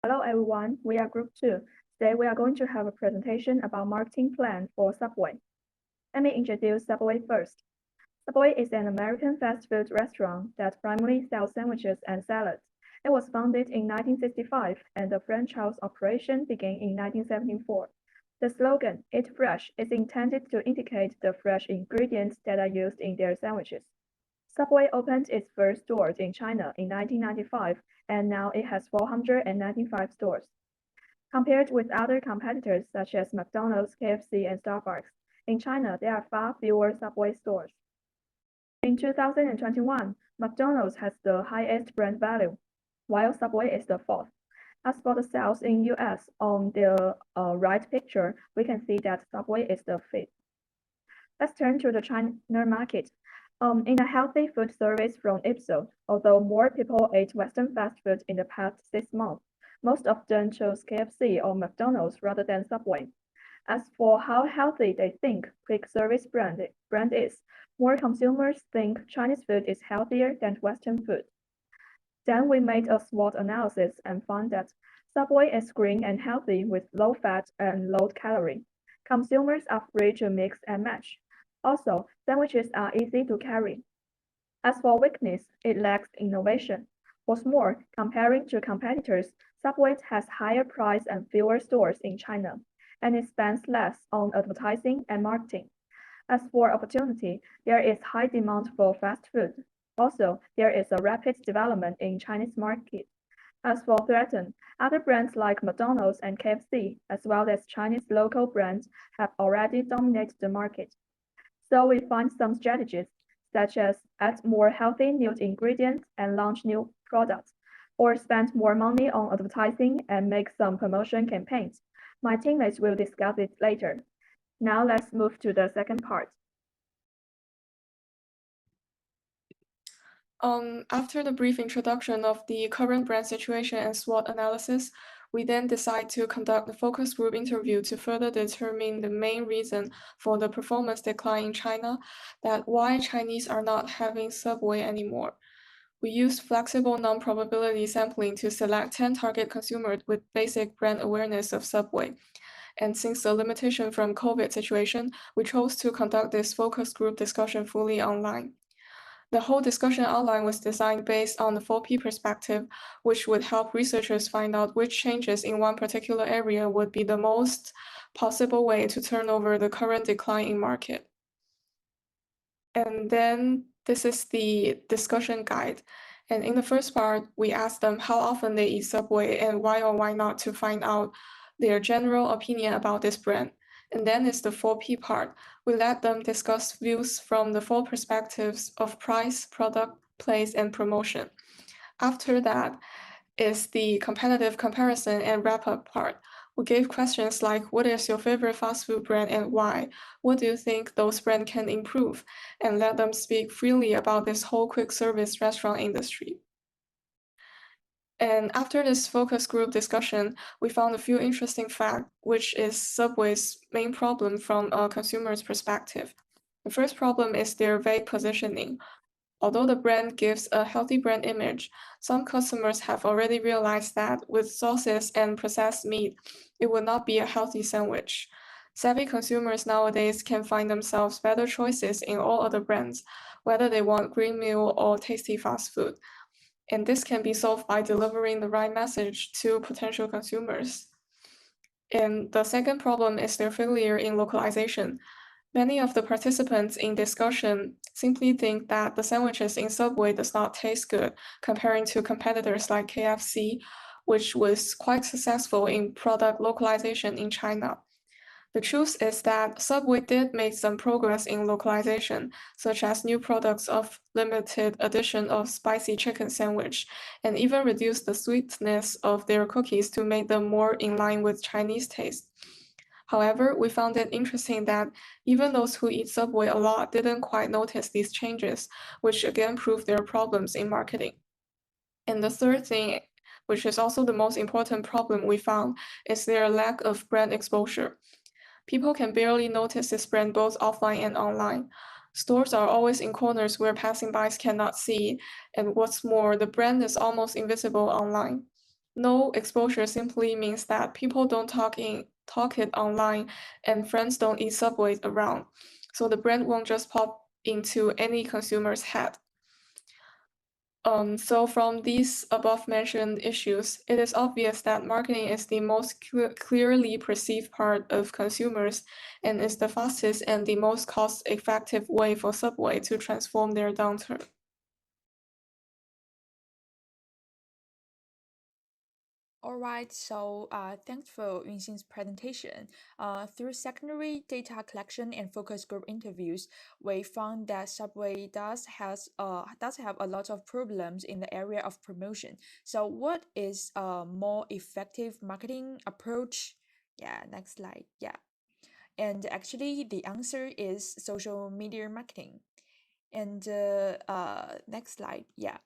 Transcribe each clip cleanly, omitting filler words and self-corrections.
Hello everyone, we are Group 2. Today we are going to have a presentation about marketing plan for Subway. Let me introduce Subway first. Subway is an American fast food restaurant that primarily sells sandwiches and salads. It was founded in 1965 and the franchise operation began in 1974. The slogan, Eat Fresh, is intended to indicate the fresh ingredients that are used in their sandwiches. Subway opened its first stores in China in 1995, and now it has 495 stores. Compared with other competitors such as McDonald's, KFC, and Starbucks, in China there are far fewer Subway stores. In 2021, McDonald's has the highest brand value, while Subway is the fourth. As for the sales in US, on the right picture, we can see that Subway is the fifth. Let's turn to the China market. In a healthy food surveys from Ipsos, although more people ate Western fast food in the past 6 months, most of them chose KFC or McDonald's rather than Subway. As for how healthy they think quick service brand is, more consumers think Chinese food is healthier than Western food. Then we made a SWOT analysis and found that Subway is green and healthy with low fat and low calorie. Consumers are free to mix and match. Also, sandwiches are easy to carry. As for weakness, it lacks innovation. What's more, comparing to competitors, Subway has higher price and fewer stores in China, and it spends less on advertising and marketing. As for opportunity, there is high demand for fast food. Also, there is a rapid development in Chinese market. As for threaten, other brands like McDonald's and KFC, as well as Chinese local brands, have already dominated the market. So we find some strategies, such as add more healthy new ingredients and launch new products, or spend more money on advertising and make some promotion campaigns. My teammates will discuss it later. Now let's move to the second part. After the brief introduction of the current brand situation and SWOT analysis, we then decide to conduct a focus group interview to further determine the main reason for the performance decline in China, that why Chinese are not having Subway anymore. We used flexible non-probability sampling to select 10 target consumers with basic brand awareness of Subway. And since the limitation from COVID situation, we chose to conduct this focus group discussion fully online. The whole discussion outline was designed based on the 4P perspective, which would help researchers find out which changes in one particular area would be the most possible way to turn over the current decline in market. And then this is the discussion guide. And in the first part, we asked them how often they eat Subway and why or why not to find out their general opinion about this brand. And then is the 4P part. We let them discuss views from the 4 perspectives of price, product, place, and promotion. After that is the competitive comparison and wrap-up part. We gave questions like, what is your favorite fast food brand and why? What do you think those brands can improve? And let them speak freely about this whole quick service restaurant industry. And after this focus group discussion, we found a few interesting facts, which is Subway's main problem from a consumer's perspective. The first problem is their vague positioning. Although the brand gives a healthy brand image, some customers have already realized that with sauces and processed meat, it would not be a healthy sandwich. Savvy consumers nowadays can find themselves better choices in all other brands, whether they want green meal or tasty fast food. And this can be solved by delivering the right message to potential consumers. And the second problem is their failure in localization. Many of the participants in discussion simply think that the sandwiches in Subway does not taste good comparing to competitors like KFC, which was quite successful in product localization in China. The truth is that Subway did make some progress in localization, such as new products of limited edition of spicy chicken sandwich, and even reduced the sweetness of their cookies to make them more in line with Chinese taste. However, we found it interesting that even those who eat Subway a lot didn't quite notice these changes, which again proved their problems in marketing. And the third thing, which is also the most important problem we found, is their lack of brand exposure. People can barely notice this brand both offline and online. Stores are always in corners where passing-bys cannot see, and what's more, the brand is almost invisible online. No exposure simply means that people don't talk it online and friends don't eat Subways around. So the brand won't just pop into any consumer's head. So from these above-mentioned issues, it is obvious that marketing is the most clearly perceived part of consumers and is the fastest and the most cost-effective way for Subway to transform their downturn. All right, so thanks for Yunxin's presentation. Through secondary data collection and focus group interviews, we found that Subway does have a lot of problems in the area of promotion. So, what is a more effective marketing approach? Yeah, next slide. Yeah, and actually, the answer is social media marketing. And next slide. Yeah.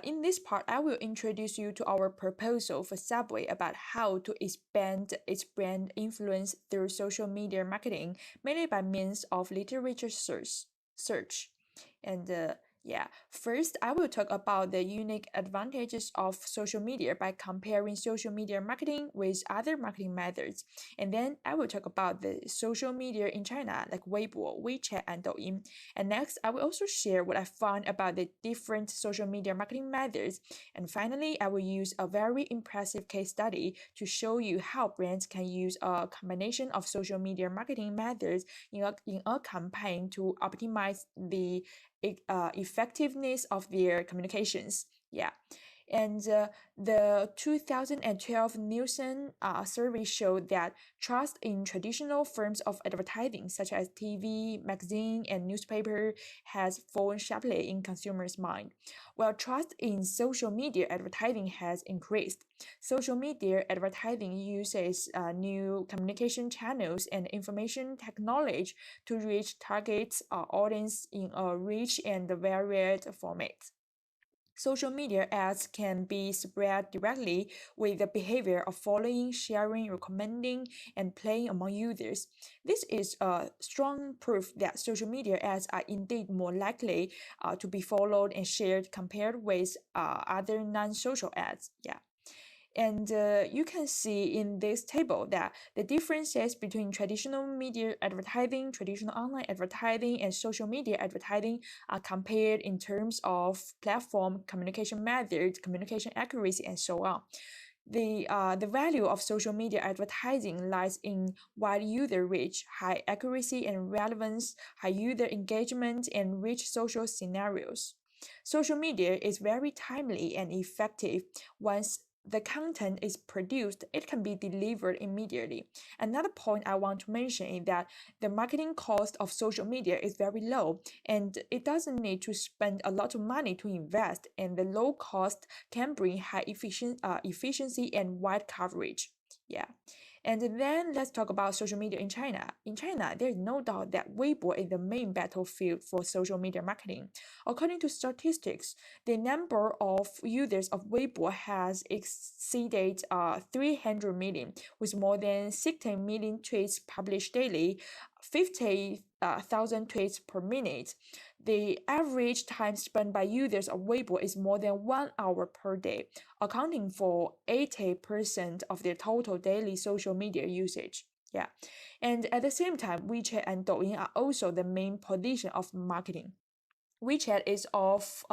In this part, I will introduce you to our proposal for Subway about how to expand its brand influence through social media marketing, mainly by means of literature search. And yeah, first I will talk about the unique advantages of social media by comparing social media marketing with other marketing methods. And then I will talk about the social media in China like Weibo, WeChat, and Douyin. And next, I will also share what I found about the different social media marketing methods. And finally, I will use a very impressive case study to show you how brands can use a combination of social media marketing methods in a campaign to optimize the effectiveness of their communications. Yeah. And the 2012 Nielsen survey showed that trust in traditional forms of advertising, such as TV, magazine, and newspaper, has fallen sharply in consumers' mind, while trust in social media advertising has increased. Social media advertising uses new communication channels and information technology to reach target audience in a rich and varied format. Social media ads can be spread directly with the behavior of following, sharing, recommending, and playing among users. This is a strong proof that social media ads are indeed more likely to be followed and shared compared with other non-social ads. Yeah. And you can see in this table that the differences between traditional media advertising, traditional online advertising, and social media advertising are compared in terms of platform, communication method, communication accuracy, and so on. The value of social media advertising lies in wide user reach, high accuracy and relevance, high user engagement, and rich social scenarios. Social media is very timely and effective. Once the content is produced, it can be delivered immediately. Another point I want to mention is that the marketing cost of social media is very low and it doesn't need to spend a lot of money to invest, and the low cost can bring high efficiency and wide coverage. Yeah. And then let's talk about social media in China. In China, there is no doubt that Weibo is the main battlefield for social media marketing. According to statistics, the number of users of Weibo has exceeded 300 million, with more than 16 million tweets published daily, 50,000 tweets per minute. The average time spent by users of Weibo is more than 1 hour per day, accounting for 80% of their total daily social media usage. Yeah. And at the same time, WeChat and Douyin are also the main position of marketing. WeChat is of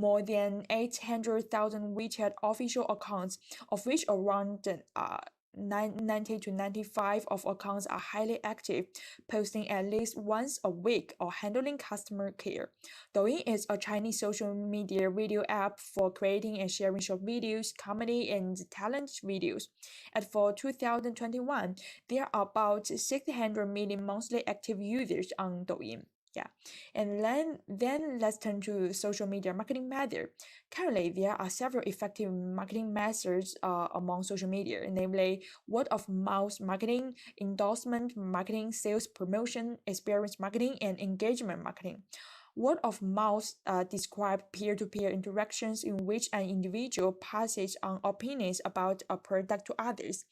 more than 800,000 WeChat official accounts, of which around 90 to 95 of accounts are highly active, posting at least once a week or handling customer care. Douyin is a Chinese social media video app for creating and sharing short videos, comedy, and talent videos. And for 2021, there are about 600 million monthly active users on Douyin. Yeah. And then let's turn to social media marketing method. Currently, there are several effective marketing methods among social media, namely word of mouth marketing, endorsement marketing, sales promotion, experience marketing, and engagement marketing. Word of mouth describe peer-to-peer interactions in which an individual passes on opinions about a product to others.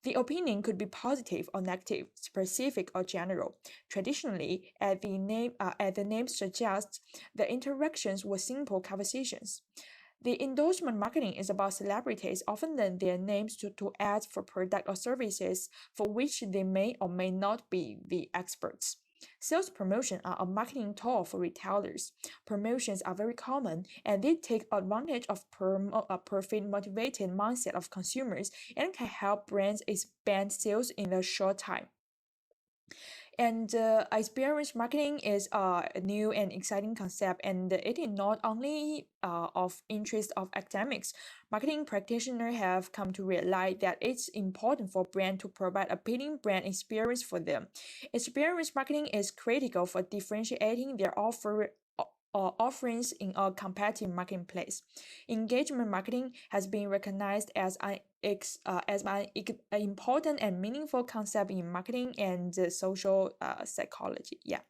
The opinion could be positive or negative, specific or general. Traditionally, as the name suggests, the interactions were simple conversations. The endorsement marketing is about celebrities often lend their names to ads for product or services for which they may or may not be the experts. Sales promotion are a marketing tool for retailers. Promotions are very common and they take advantage of a profit-motivated mindset of consumers and can help brands expand sales in a short time. And experience marketing is a new and exciting concept, and it is not only of interest of academics. Marketing practitioners have come to realize that it's important for brands to provide appealing brand experience for them. Experience marketing is critical for differentiating their offerings in a competitive marketplace. Engagement marketing has been recognized as an important and meaningful concept in marketing and social psychology. Yeah.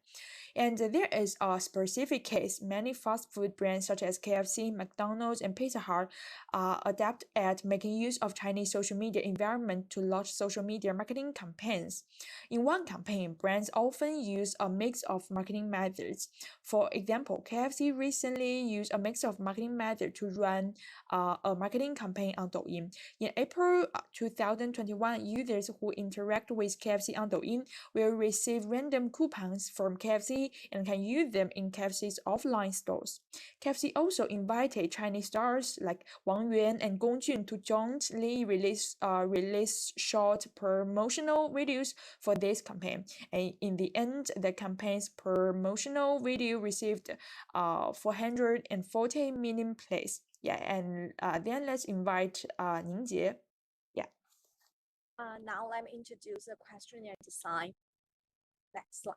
And there is a specific case. Many fast food brands such as KFC, McDonald's, and Pizza Hut are adept at making use of Chinese social media environment to launch social media marketing campaigns. In one campaign, brands often use a mix of marketing methods. For example, KFC recently used a mix of marketing methods to run a marketing campaign on Douyin. In April 2021, users who interact with KFC on Douyin will receive random coupons from KFC and can use them in KFC's offline stores. KFC also invited Chinese stars like Wang Yuan and Gong Jun to jointly release short promotional videos for this campaign. And in the end, the campaign's promotional video received 440 million plays. Yeah, and then let's invite Ningjie. Yeah. Now let me introduce the questionnaire design. Next slide.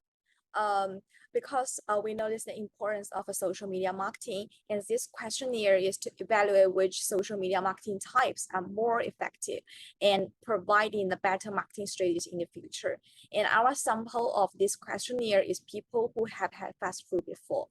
Because we notice the importance of a social media marketing, and this questionnaire is to evaluate which social media marketing types are more effective and providing the better marketing strategies in the future. And our sample of this questionnaire is people who have had fast food before.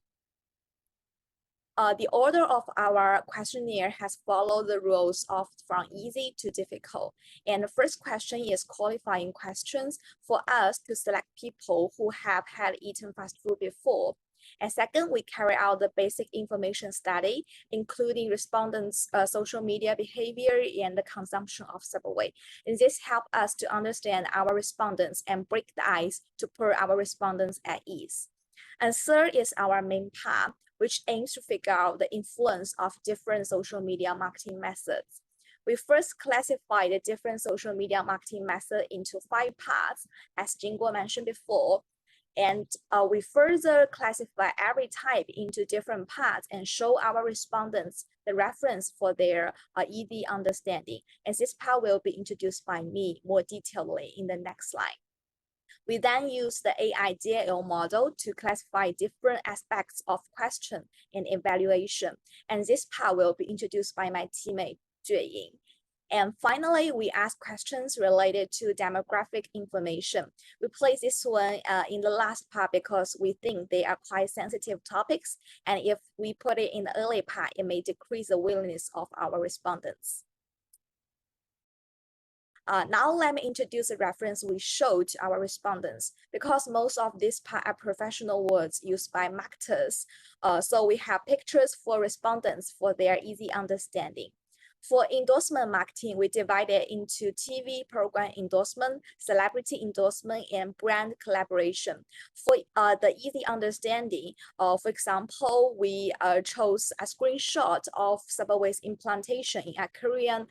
The order of our questionnaire has followed the rules of from easy to difficult. And the first question is qualifying questions for us to select people who have had eaten fast food before. And second, we carry out the basic information study, including respondents' social media behavior and the consumption of Subway. And this helps us to understand our respondents and break the ice to put our respondents at ease. And third is our main part, which aims to figure out the influence of different social media marketing methods. We first classify the different social media marketing methods into 5 parts, as Jinguo mentioned before. And we further classify every type into different parts and show our respondents the reference for their easy understanding. And this part will be introduced by me more detailedly in the next slide. We then use the AI DAL model to classify different aspects of question and evaluation. And this part will be introduced by my teammate, Zhu Ningjie. And finally, we ask questions related to demographic information. We place this one in the last part because we think they are quite sensitive topics. And if we put it in the early part, it may decrease the willingness of our respondents. Now let me introduce the reference we showed to our respondents. Because most of these are professional words used by marketers, so we have pictures for respondents for their easy understanding. For endorsement marketing, we divide it into TV program endorsement, celebrity endorsement, and brand collaboration. For the easy understanding, for example, we chose a screenshot of Subway's implantation in a Korean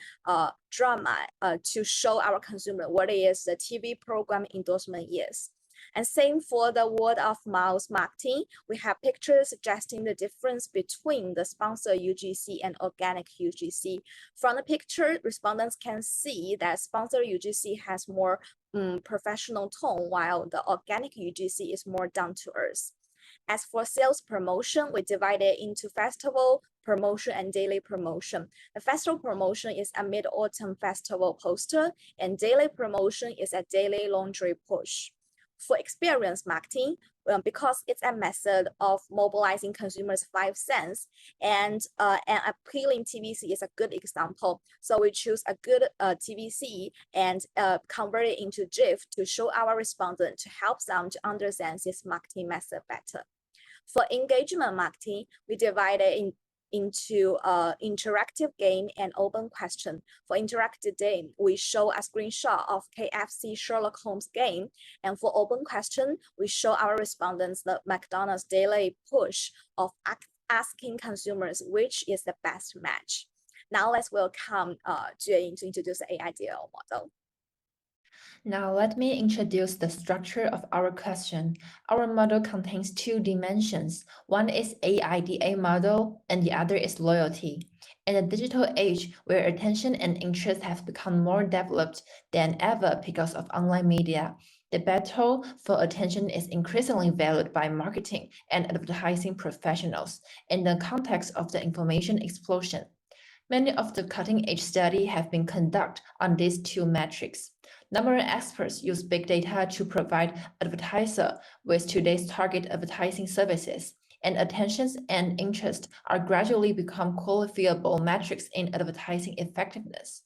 drama to show our consumer what is the TV program endorsement is. And same for the word of mouth marketing. We have pictures suggesting the difference between the sponsored UGC and organic UGC. From the picture, respondents can see that sponsored UGC has more professional tone, while the organic UGC is more down to earth. As for sales promotion, we divide it into festival promotion and daily promotion. The festival promotion is a mid-autumn festival poster, and daily promotion is a daily laundry push. For experience marketing, because it's a method of mobilizing consumers' 5 senses, and an appealing TVC is a good example. So we choose a good TVC and convert it into GIF to show our respondent to help them to understand this marketing method better. For engagement marketing, we divide it into interactive game and open question. For interactive game, we show a screenshot of KFC Sherlock Holmes game. And for open question, we show our respondents the McDonald's daily push of asking consumers which is the best match. Now let's welcome Juiying to introduce the AI DL model. Now let me introduce the structure of our question. Our model contains two dimensions. One is AIDA model and the other is loyalty. In a digital age where attention and interest have become more developed than ever because of online media, the battle for attention is increasingly valued by marketing and advertising professionals in the context of the information explosion. Many of the cutting-edge studies have been conducted on these two metrics. Numerous experts use big data to provide advertisers with today's target advertising services, and attention and interest are gradually become quantifiable metrics in advertising effectiveness.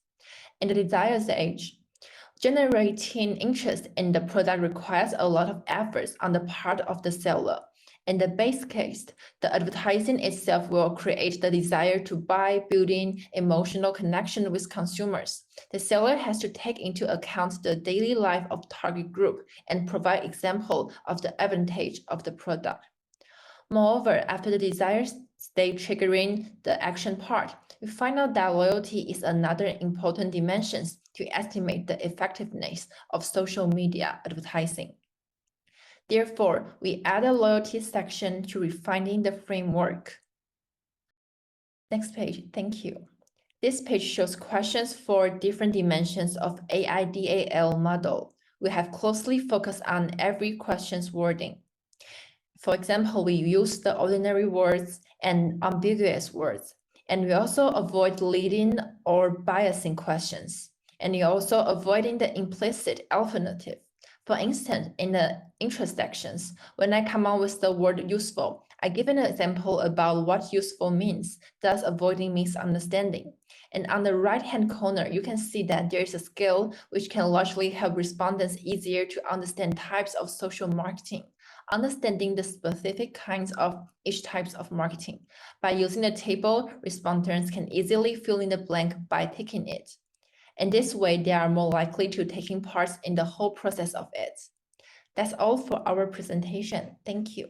In the desired age, generating interest in the product requires a lot of efforts on the part of the seller. In the base case, the advertising itself will create the desire to buy, building emotional connection with consumers. The seller has to take into account the daily life of target group and provide example of the advantage of the product. Moreover, after the desire state triggering the action part, we find out that loyalty is another important dimension to estimate the effectiveness of social media advertising. Therefore, we add a loyalty section to refining the framework. Next page, thank you. This page shows questions for different dimensions of AIDAL model. We have closely focused on every question's wording. For example, we use the ordinary words and ambiguous words, and we also avoid leading or biasing questions, and we also avoiding the implicit alternative. For instance, in the interest sections, when I come up with the word useful, I give an example about what useful means, thus avoiding misunderstanding. And on the right-hand corner, you can see that there is a scale which can largely help respondents easier to understand types of social marketing, understanding the specific kinds of each types of marketing. By using the table, respondents can easily fill in the blank by ticking it. In this way, they are more likely to taking part in the whole process of it. That's all for our presentation. Thank you.